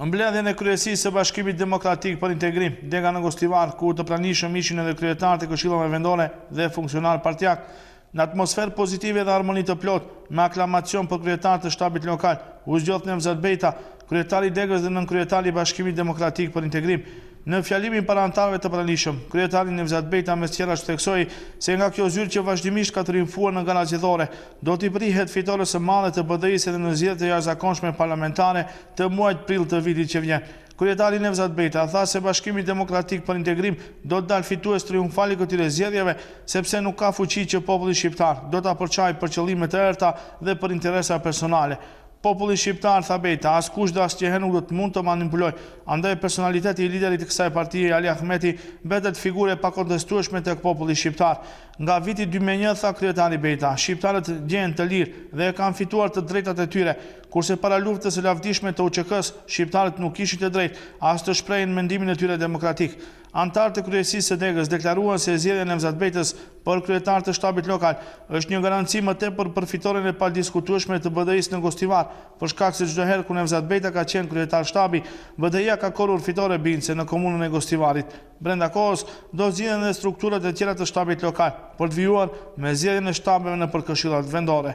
Në mbledhjen e kryesisë së Bashkimit Demokratik për Integrim, Dega në Gostivar, ku të pranishëm ishin edhe kryetarët e këshillave vendore dhe funksionar partijak, në atmosferë pozitive dhe harmoni të plot, me aklamacion për kryetarët e shtabit lokal, u zgjodh Nevzat Bejta, kryetari i Degës dhe nënkryetari i Bashkimit Demokratik për Integrim. Në fjalimin para anëtarëve të pranishëm, kryetari Nevzat Bejta mes tjerash theksoi se nga kjo zyrë që vazhdimisht ka të rinjtuar në gara zgjedhore, do t'i prihet fitores së madhe të BDI-s edhe në zgjedhjet e jashtëzakonshme parlamentare të muajit prill të vitit që vjen. Kryetari Nevzat Bejta tha se Bashkimi Demokratik për Integrim do të dalë fitues triumfal i këtyre zgjedhjeve, sepse nuk ka fuqi që populli shqiptar do ta përçajë për qëllime të errta dhe për interesa personale. Populli shqiptar, tha Bejta, askush dhe asnjëherë nuk do të mund të manipuloj. Andaj personaliteti i liderit të kësaj partie, Ali Ahmeti, mbetet figure pa kontestueshme tek populli shqiptar. Nga viti 2001, tha kryetari Bejta, shqiptarët gjehen të lirë dhe kanë fituar të drejtat e tyre, kurse para luftës së lavdishme të UÇK-s, shqiptarët nuk kishin të drejtë as të shprehin mendimin e tyre demokratik. Antarët e kryesisë së Degës deklaruan se zgjedhja e Nevzat Bejtës për kryetar të shtabit lokal është një garanci më tepër për fitoren e padiskutueshme të BDI-s në Gostivar, për shkak se çdo herë kur Nevzat Bejta ka qenë kryetar shtabi, BDI-ja ka korrur fitore bindse në komunën e Gostivarit. Brenda kohës do zgjidhen edhe strukturat e tjera të shtabit lokal për të vijuar me zgjedhjen e shtabeve nëpër këshillat vendore.